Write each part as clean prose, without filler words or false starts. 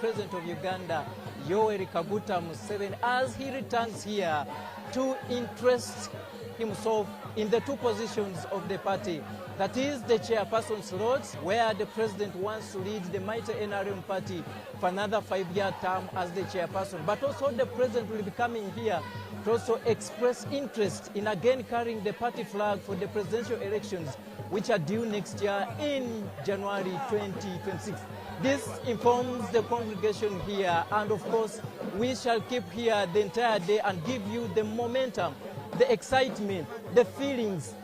President of Uganda, Yoweri Kaguta Museveni, as he returns here to interest himself in the two positions of the party. That is the chairperson's slots, where the president wants to lead the mighty NRM party for another 5-year term as the chairperson. But also the president will be coming here to also express interest in again carrying the party flag for the presidential elections, which are due next year in January 2026. This informs the congregation here, and of course, we shall keep here the entire day and give you the momentum, the excitement, the feelings,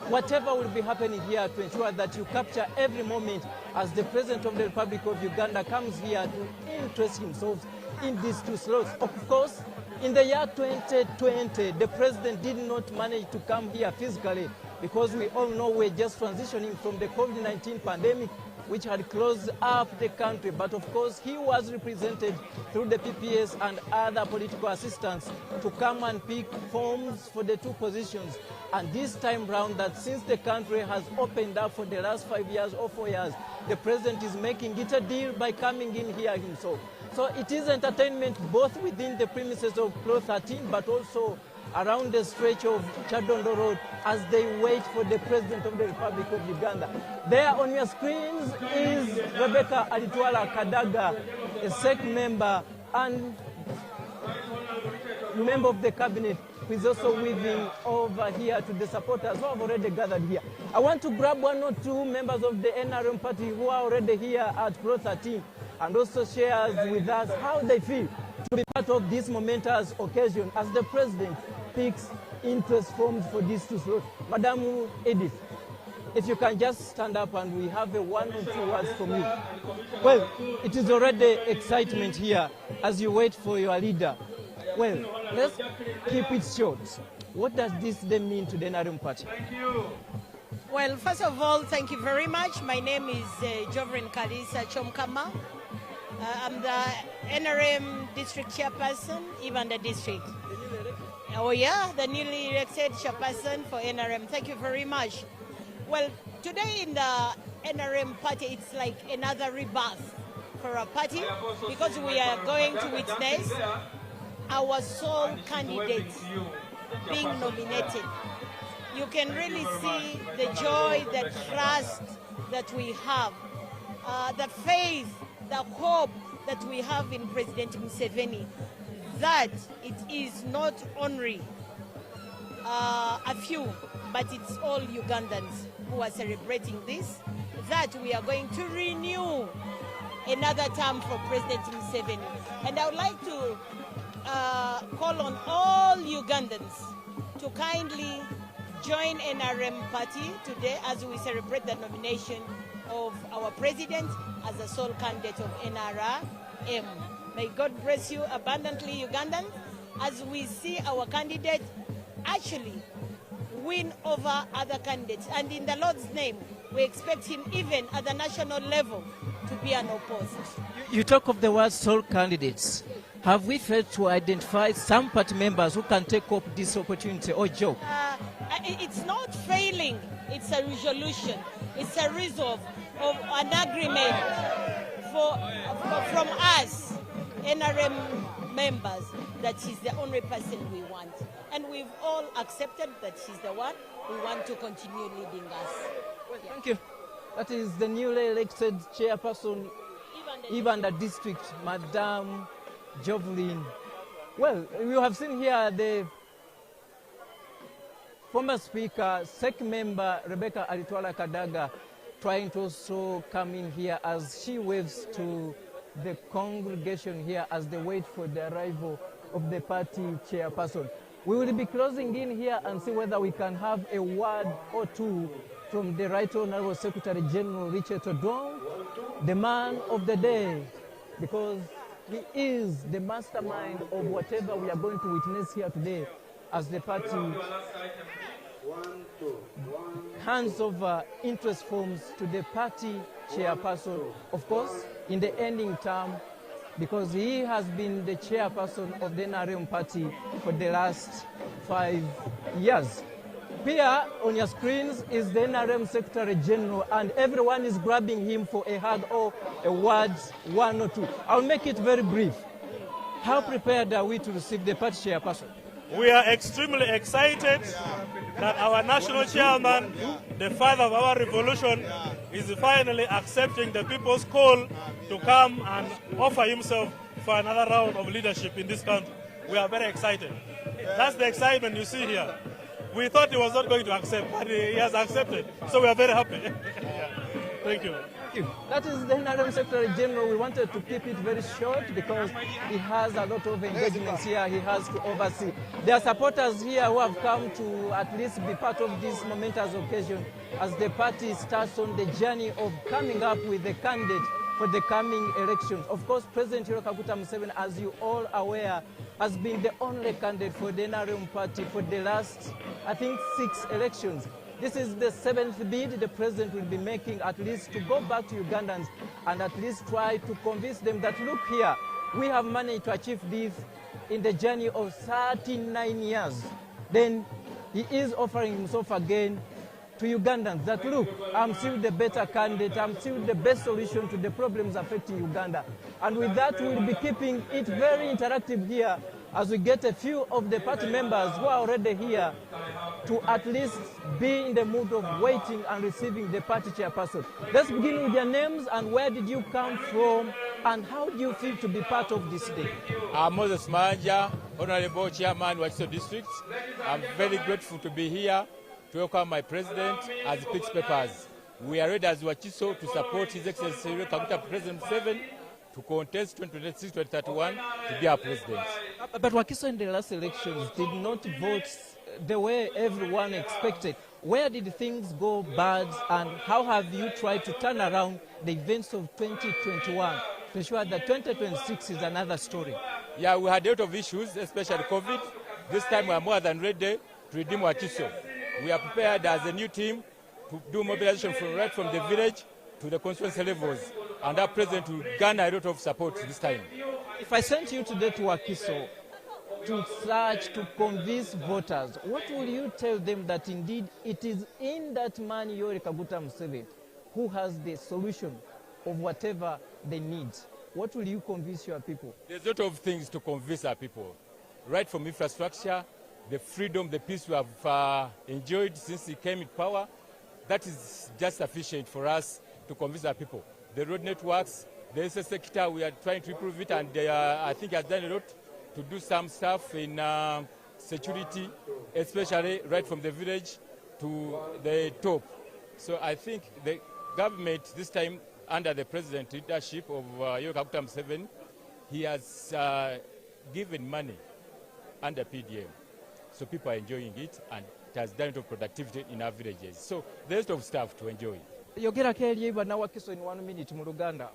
whatever will be happening here to ensure that you capture every moment as the President of the Republic of Uganda comes here to interest himself in these two slots. Of course, in the year 2020, the President did not manage to come here physically because we all know we're just transitioning from the COVID-19 pandemic, which had closed up the country. But of course, he was represented through the PPS and other political assistants to come and pick forms for the two positions. And this time round, that since the country has opened up for the last 5 years or 4 years, the president is making it a deal by coming in here himself. So it is entertainment both within the premises of Pro 13, but also around the stretch of Chadondo Road as they wait for the President of the Republic of Uganda. There on your screens is Rebecca Alitwala Kadaga, a SEC member and member of the cabinet, who is also weaving over here to the supporters who have already gathered here. I want to grab one or two members of the NRM party who are already here at Pro 13 and also shares with us how they feel to be part of this momentous occasion as the president picks interest forms for these two slots. Madam Edith, if you can just stand up and we have a one or two words from you. Well, it is already excitement here as you wait for your leader. Well, let's keep it short. What does this then mean to the NRM party? Thank you. Well, first of all, thank you very much. My name is Jovrin Kalisa Chomkama. I'm the NRM district chairperson, even the district. Oh yeah, the newly elected chairperson for NRM. Thank you very much. Well, today in the NRM party, it's like another rebirth for our party because we are going to witness our sole candidate being nominated. You can really see the joy, the trust that we have, the faith, the hope that we have in President Museveni, that it is not only a few, but it's all Ugandans who are celebrating this, that we are going to renew another term for President Museveni. And I would like to call on all Ugandans to kindly join NRM party today as we celebrate the nomination of our president as the sole candidate of NRM. May God bless you abundantly, Ugandans, as we see our candidate actually win over other candidates. And in the Lord's name, we expect him even at the national level to be unopposed. You talk of the word sole candidates. Have we failed to identify some party members who can take up this opportunity or job? It's not failing, it's a resolution. It's a resolve of an agreement from us, NRM members, that she's the only person we want. And we've all accepted that she's the one we want to continue leading us. Well, thank you. That is the newly elected chairperson, even the district, Madam Jovrin. Well, you have seen here the former speaker, SEC member Rebecca Alitwala Kadaga, trying to also come in here as she waves to the congregation here as they wait for the arrival of the party chairperson. We will be closing in here and see whether we can have a word or two from the Right Honorable Secretary General Richard Odong, the man of the day, because he is the mastermind of whatever we are going to witness here today as the party hands over interest forms to the party chairperson, of course, in the ending term, because he has been the chairperson of the NRM party for the last 5 years. here on your screens is the NRM Secretary General, and everyone is grabbing him for a hug or a word, one or two. I'll make it very brief. How prepared are we to receive the party chairperson? We are extremely excited that our national chairman, the father of our revolution, is finally accepting the people's call to come and offer himself for another round of leadership in this country. We are very excited. That's the excitement you see here. We thought he was not going to accept, but he has accepted. So we are very happy. Yeah. Thank you. That is the NRM Secretary General. We wanted to keep it very short because he has a lot of engagements here. He has to oversee. There are supporters here who have come to at least be part of this momentous occasion as the party starts on the journey of coming up with a candidate for the coming elections. Of course, President Kaguta Museveni, as you all are aware, has been the only candidate for the NRM party for the last, I think, 6 elections. This is the 7th bid the president will be making, at least to go back to Ugandans and at least try to convince them that, look here, we have managed to achieve this in the journey of 39 years. Then he is offering himself again to Ugandans that, look, I'm still the better candidate, I'm still the best solution to the problems affecting Uganda. And with that, we'll be keeping it very interactive here as we get a few of the party members who are already here to at least be in the mood of waiting and receiving the party chairperson. Let's begin with your names and where did you come from and how do you feel to be part of this day? I'm Moses Manja, Honorable Chairman, Wachiso District. I'm very grateful to be here to welcome my president as he picks papers. We are ready as Wachiso to support His Excellency Kaguta President Museveni to contest 2026-2031 to be our president. But Wachiso in the last elections did not vote the way everyone expected. Where did things go bad and how have you tried to turn around the events of 2021 to ensure that 2026 is another story? Yeah, we had a lot of issues, especially COVID. This time we are more than ready to redeem Wachiso. We are prepared as a new team to do mobilization right from the village to the constituency levels. And our president will garner a lot of support this time. If I sent you today to Wachiso to search, to convince voters, what will you tell them that indeed it is in that man, Yoweri Kaguta Museveni, who has the solution of whatever they need? What will you convince your people? There's a lot of things to convince our people, right from infrastructure, the freedom, the peace we have enjoyed since he came in power. That is just sufficient for us to convince our people. The road networks, the SS sector, we are trying to improve it, and I think he has done a lot to do some stuff in security, especially right from the village to the top. So I think the government this time, under the president leadership of Yoweri Kaguta Museveni, he has given money under PDM. So people are enjoying it, and it has done a lot of productivity in our villages. So there's a lot of stuff to enjoy. Yogera Kelly na Wachiso in 1 minute mu Luganda.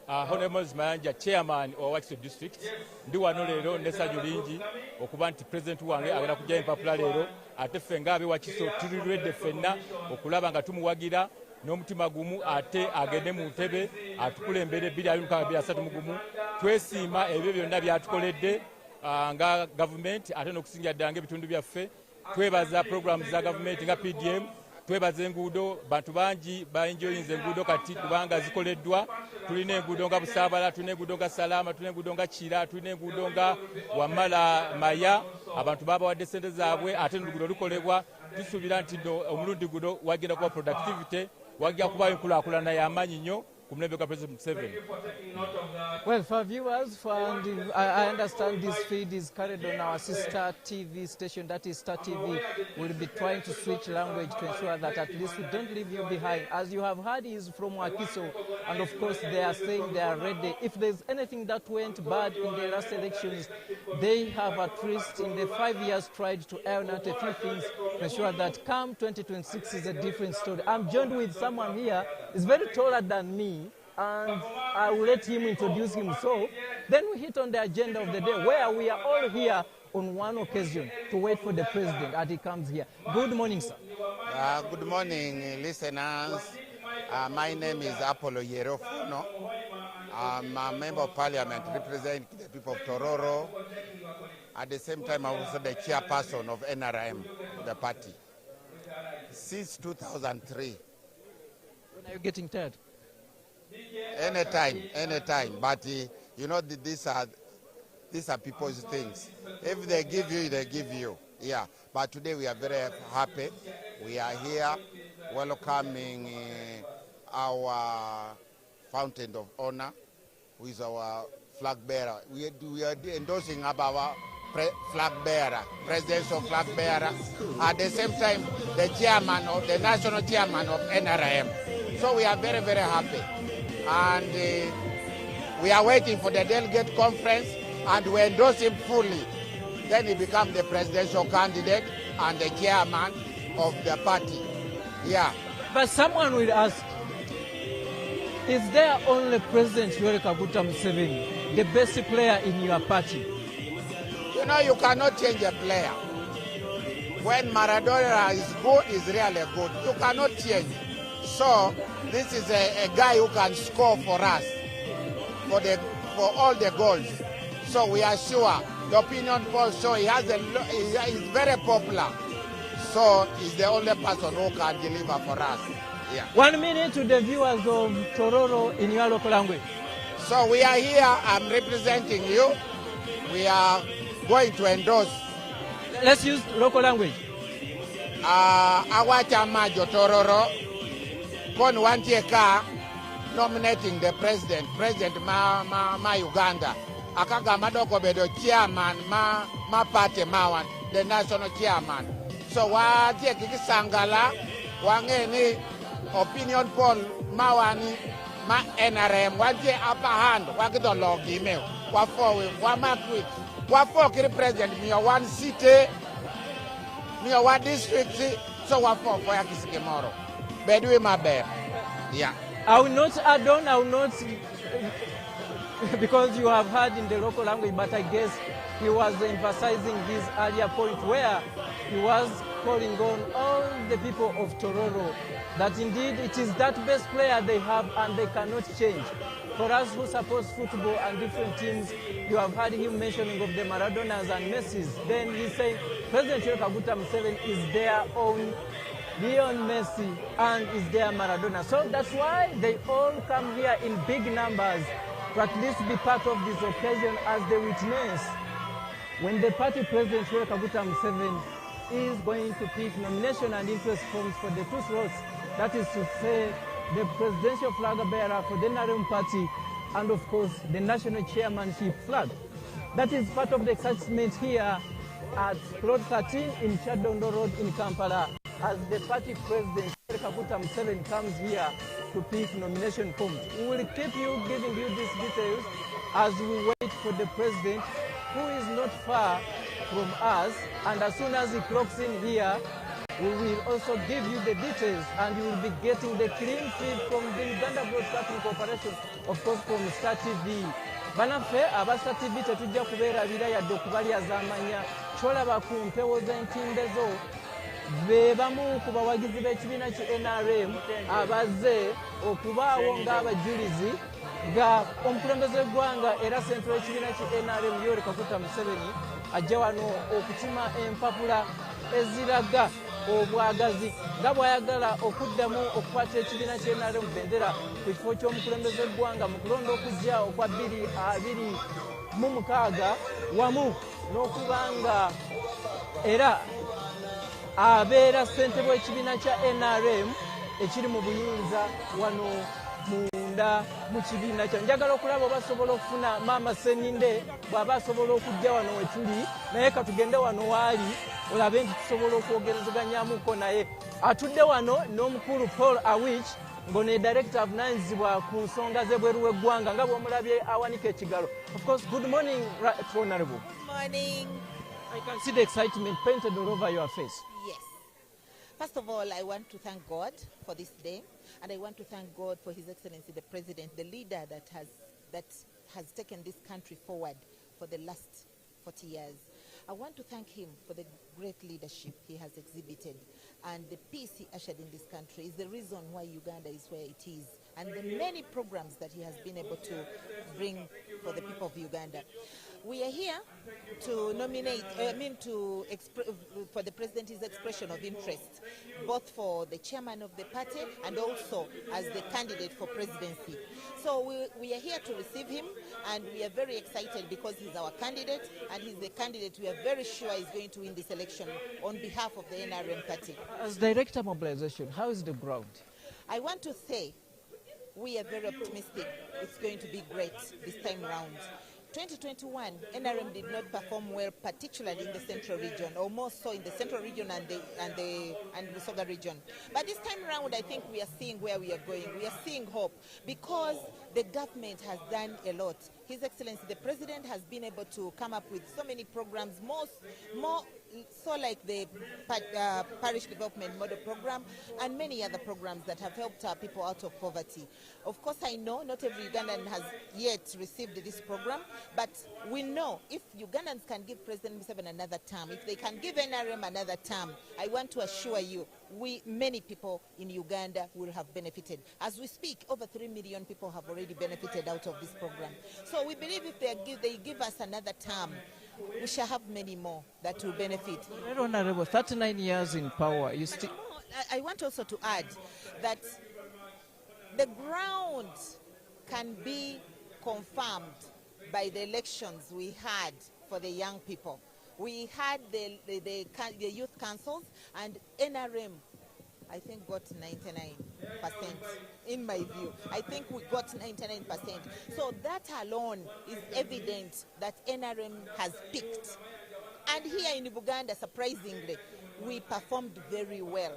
Honorable Manja, Chairman of Wachiso District, ndi wano leero n'essanyu lingi okuba nti President wange agenda kujja empapula leero ate ffe ng'abe Wachiso tuli lwedde ffenna okulaba nga tumuwagira n'omutima gumu ate agende mu ntebe atukulembere 2023 mu gumu. Twesiima ebyo byonna byatukoledde nga gavumenti ate n'okusingira ddala ng'ebitundu byaffe. Twebaza programs za gavumenti nga PDM, twebaza enguudo, bantu bangi baenjoyinze enguudo kati kubanga zikoleddwa. Tulina enguudo nga Busaabala, tulina enguudo nga Salama, tulina enguudo nga Kira, tulina enguudo nga Wamala Maya. Abantu babawadde ssente zaabwe ate n'oluguudo lukolebwa. Tusuubira nti omulundi guno wagenda kuba productivity, wagenda kuba enkulaakulana y'amaanyi nnyo ku mulembe gwa President Museveni. Well, for viewers, I understand this feed is carried on our sister TV station, that is Star TV. We'll be trying to switch language to ensure that at least we don't leave you behind. As you have heard, he is from Wachiso, and of course they are saying they are ready. If there's anything that went bad in the last elections, they have at least in the 5 years tried to iron out a few things to ensure that come 2026 is a different story. I'm joined with someone here, he's very taller than me, and I will let him introduce himself. Then we hit on the agenda of the day, where we are all here on one occasion to wait for the president as he comes here. Good morning, sir. Good morning, listeners. My name is Apollo Yerofuno. I'm a member of parliament representing the people of Tororo. At the same time, I'm also the chairperson of NRM, the party. Since 2003. When are you getting tired? Anytime. But you know, these are people's things. If they give you, they give you. Yeah. But today we are very happy. We are here welcoming our fountain of honor, who is our flag bearer. We are endorsing our flag bearer, presidential flag bearer. At the same time, the chairman of the national chairman of NRM. So we are very, very happy. And we are waiting for the delegate conference, and we endorse him fully. Then he becomes the presidential candidate and the chairman of the party. Yeah. But someone will ask, is there only President Yoweri Kaguta Museveni, the best player in your party? You know, you cannot change a player. When Maradona is good, is really good. You cannot change. So this is a guy who can score for us, for all the goals. So we are sure. The opinion polls show he is very popular. So he's the only person who can deliver for us. Yeah. 1 minute to the viewers of Tororo in your local language. So we are here. I'm representing you. We are going to endorse. Let's use local language. Awachama Tororo kon wantieka nominating the president ma Uganda. Akagama doko bedo chairman ma party mawan, the national chairman. So watie kikisangala wangeni opinion poll mawani ma NRM watie upper hand wakito log email wa makwi wa kiri president mi one city mi one district, so wa for yakisikemoro bedwe mabe. Yeah. I will not add on, I will not because you have heard in the local language, but I guess he was emphasizing his earlier point where he was calling on all the people of Tororo that indeed it is that best player they have and they cannot change. For us who support football and different teams, you have heard him mentioning of the Maradonas and Messis. Then he's saying President Yoweri Kaguta Museveni is their own Leon Messi and is their Maradona. So that's why they all come here in big numbers to at least be part of this occasion as the witness when the party president Yoweri Kaguta Museveni is going to pick nomination and interest forms for the two slots. That is to say, the presidential flag bearer for the NRM party and of course the national chairmanship flag. That is part of the excitement here at Plot 13 in Chadondo Road in Kampala as the party president Yoweri Kaguta Museveni comes here to pick nomination forms. We will keep you giving you these details as we wait for the president, who is not far from us, and as soon as he clocks in here, we will also give you the details and you will be getting the clean feed from the Uganda Broadcasting Corporation, of course from Star TV. Banafe aba Star TV tetujja kubeerabira yadde okubalyazaamanya kyolaba ku mpewo z'entimbezo be bamu ku bawagizi b'ekibiina ki NRM abazze okubaawo ng'abajulizi nga omukulembeze gwanga era sentro w'ekibiina ki NRM Yoweri Kaguta Museveni ajja wano okukima empapula eziraga obwagazi nga bw'ayagala okuddamu okukwata ekibiina ki NRM bendera ku kifo ky'omukulembeze gwanga mu kulonda okujja okwa 2026 wamu n'okubanga era abeera ssentebe w'ekibiina kya NRM ekiri mu buyinza wano munda mu kibiina kya. Njagala okulaba oba asobola okufuna maama Seninde bw'aba asobola okujja wano we tuli, naye katugende wano waali olabe nti tusobola okwogerezeganyaamuko naye. Atudde wano n'omukulu Paul Awich ng'ono ye director avunaanyizibwa ku nsonga z'ebweru w'eggwanga nga bw'omulabye awanika ekigalo. Of course, good morning, Honorable. Good morning. I can see the excitement painted all over your face. Yes. First of all, I want to thank God for this day, and I want to thank God for His Excellency the President, the leader that has taken this country forward for the last 40 years. I want to thank him for the great leadership he has exhibited, and the peace he ushered in this country is the reason why Uganda is where it is, and the many programs that he has been able to bring for the people of Uganda. We are here to nominate, for the President's expression of interest, both for the chairman of the party and also as the candidate for presidency. So we are here to receive him, and we are very excited because he's our candidate, and he's the candidate we are very sure is going to win this election on behalf of the NRM party. As Director Mobilization, how is the ground? I want to say we are very optimistic. It's going to be great this time round. 2021, NRM did not perform well, particularly in the central region, or more so in the central region and the Musoga region. But this time around, I think we are seeing where we are going. We are seeing hope because the government has done a lot. His Excellency, the President, has been able to come up with so many programs, more so like the Parish Development Model Program and many other programs that have helped our people out of poverty. Of course, I know not every Ugandan has yet received this program, but we know if Ugandans can give President Museveni another term, if they can give NRM another term, I want to assure you, many people in Uganda will have benefited. As we speak, over 3 million people have already benefited out of this program. So we believe if they give us another term, we shall have many more that will benefit. Very Honorable, 39 years in power. I want also to add that the ground can be confirmed by the elections we had for the young people. We had the youth councils, and NRM, I think, got 99%. In my view, I think we got 99%. So that alone is evident that NRM has peaked. And here in Uganda, surprisingly, we performed very well.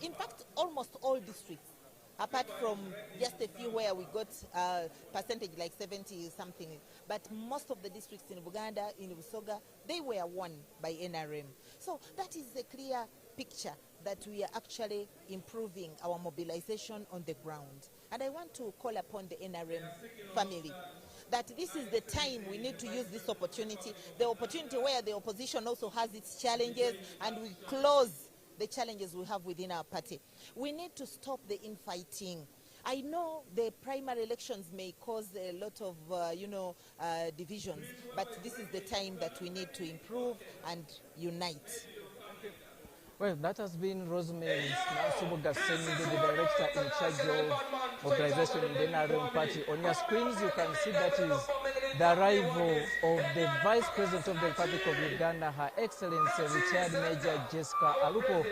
In fact, almost all districts, apart from just a few where we got a percentage like 70 something, but most of the districts in Uganda, in Musoga, they were won by NRM. So that is a clear picture that we are actually improving our mobilization on the ground. And I want to call upon the NRM family that this is the time we need to use this opportunity, the opportunity where the opposition also has its challenges, and we close the challenges we have within our party. We need to stop the infighting. I know the primary elections may cause a lot of, divisions, but this is the time that we need to improve and unite. Well, that has been Rosemary Nasubugaseni, the director in charge of mobilization in the NRM party. On your screens, you can see that is the arrival of the Vice President of the Republic of Uganda, Her Excellency Retired Major Jessica Alupo.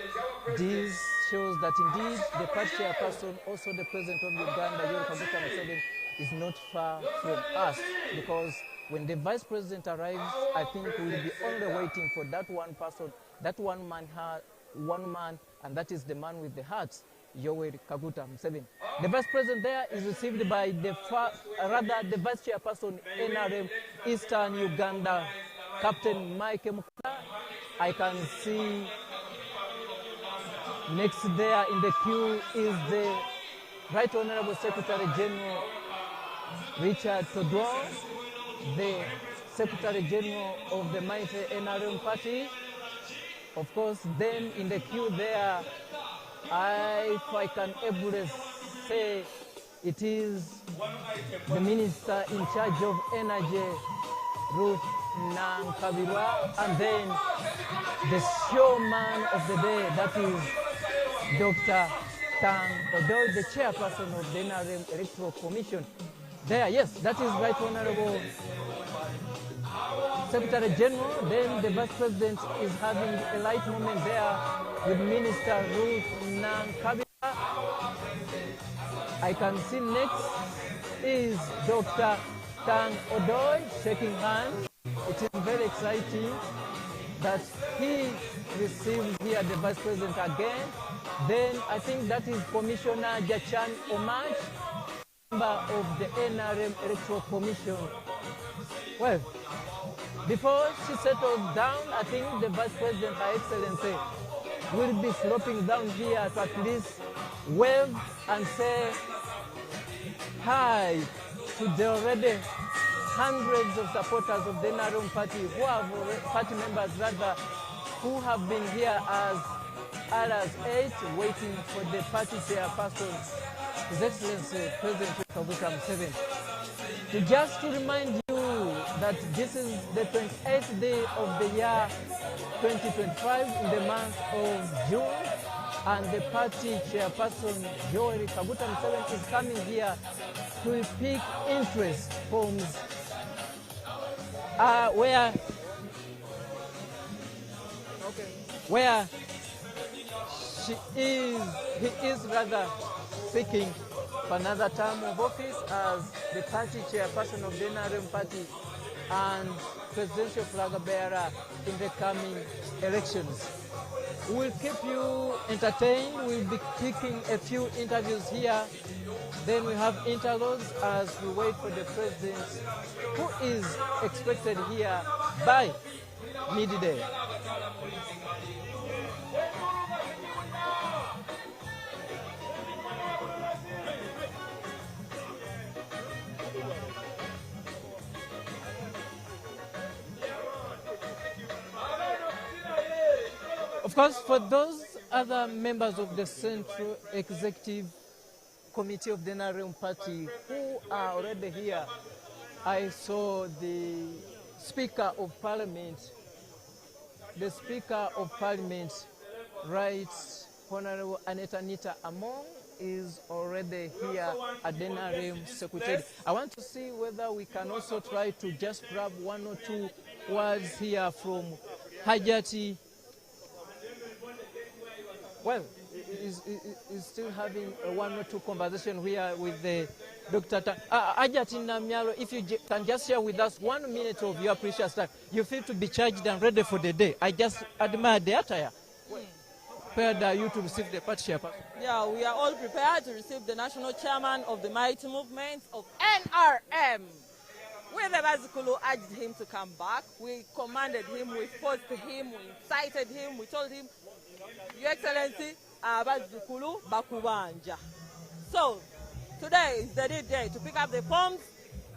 This shows that indeed the party chairperson, also the President of Uganda, Yoweri Kaguta Museveni, is not far from us, because when the Vice President arrives, I think we will be only waiting for that one person, that one man, and that is the man with the heart, Yoweri Kaguta Museveni. The Vice President there is received by the Vice Chairperson NRM Eastern Uganda, Captain Mike Mukula. I can see next there in the queue is the Right Honorable Secretary General Richard Todwell, the Secretary General of the mighty NRM party. Of course, then in the queue there, if I can ably say, it is the Minister in charge of Energy, Ruth Nankabirwa, and then the showman of the day, that is Dr. Tang Odoi, the chairperson of the NRM Electoral Commission. There, yes, that is Right Honorable Secretary General. Then the Vice President is having a light moment there with Minister Ruth Nankabirwa. I can see next is Dr. Tang Odoi shaking hands. It is very exciting that he received here the Vice President again. Then I think that is Commissioner Jachan Omaj, member of the NRM Electoral Commission. Well, before she settles down, I think the Vice President, Her Excellency, will be sloping down here to at least wave and say hi to the already hundreds of supporters of the NRM party who have party members rather who have been here as early as 8 waiting for the party chairperson His Excellency President Kaguta Museveni. Just to remind you that this is the 28th day of the year 2025 in the month of June, and the party chairperson Joel Kaguta Museveni is coming here to pick interest forms where he is rather seeking for another term of office as the party chairperson of the NRM party and presidential flag bearer in the coming elections. We'll keep you entertained. We'll be taking a few interviews here. Then we have interludes as we wait for the president, who is expected here by midday. Of course, for those other members of the Central Executive Committee of the NRM Party who are already here, I saw the Speaker of Parliament, Right Honorable Aneta Nita Among, is already here at the NRM Secretariat. I want to see whether we can also try to just grab one or two words here from Hajati. Well, is still having a one or two conversation here with the Dr. Hajati Namyalo, if you can just share with us 1 minute of your precious time. You feel to be charged and ready for the day. I just admire the attire. Prepared are you to receive the party chairperson? Yeah, we are all prepared to receive the national chairman of the mighty movement of NRM. We basically urged him to come back. We commanded him, we forced him, we incited him, we told him, Your Excellency, Abazukulu Bakubanja. So, today is the day to pick up the forms.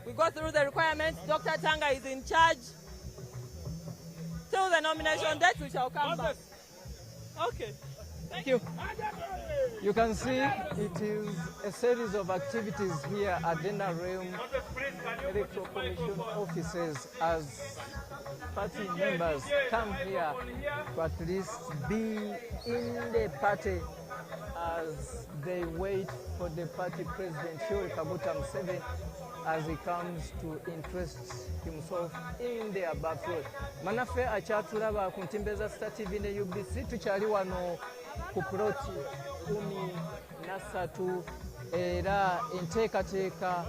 We go through the requirements. Dr. Tanga is in charge. Till the nomination date, we shall come back. Okay. Thank you. You can see it is a series of activities here at the NRM Electoral Commission offices as party members come here to at least be in the party as they wait for the party president, Joel Kaguta Museveni, as he comes to interest himself in the above road. Manafe achatulaba ku ntimbe za Star TV ne UBC tukyali wano ku ploti 13 era enteekateeka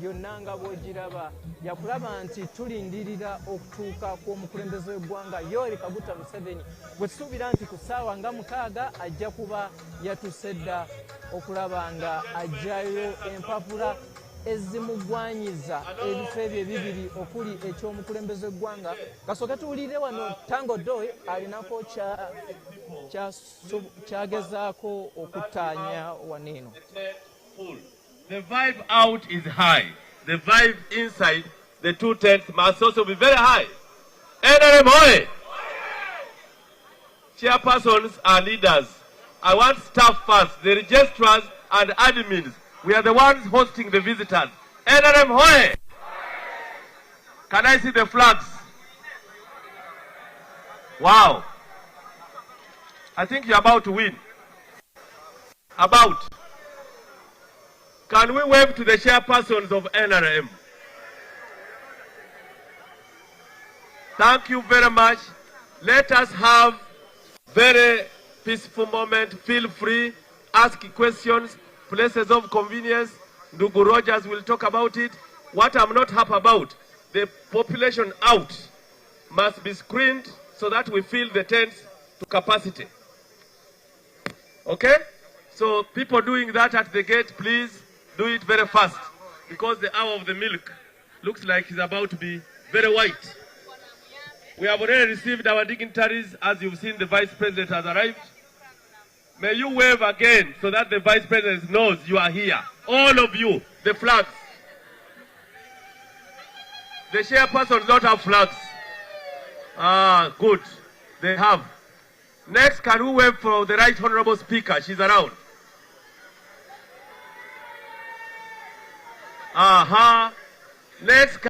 yonna nga bw'ogiraba yakulaba nti tulindirira okutuuka kw'omukulembeze w'eggwanga Joel Kaguta Museveni bwe tusuubira nti ku ssaawa nga 6 ajja kuba yatuuse dda okulaba nga ajjayo empapula ezimugwanyiza ebifo ebyo ebibiri okuli eky'omukulembeze w'eggwanga. Kasooke tuwulire wano Tango Doe alinako kyagezaako okuttaanya waneeno. The vibe out is high. The vibe inside the two tents must also be very high. NRM hoye! Chairpersons are leaders. I want staff first, the registrars and admins. We are the ones hosting the visitors. NRM hoye! Can I see the flags? Wow. I think you're about to win. About. Can we wave to the chairpersons of NRM? Thank you very much. Let us have very peaceful moment. Feel free, ask questions, places of convenience. Ndugu Rogers will talk about it. What I'm not happy about, the population out must be screened so that we fill the tents to capacity. Okay? So people doing that at the gate, please do it very fast, because the hour of the milk looks like it's about to be very white. We have already received our dignitaries. As you've seen, the Vice President has arrived. May you wave again so that the Vice President knows you are here. All of you, the flags. The chairpersons don't have flags. Ah, good. They have. Next, can we wave for the Right Honorable Speaker? She's around. Aha. Next.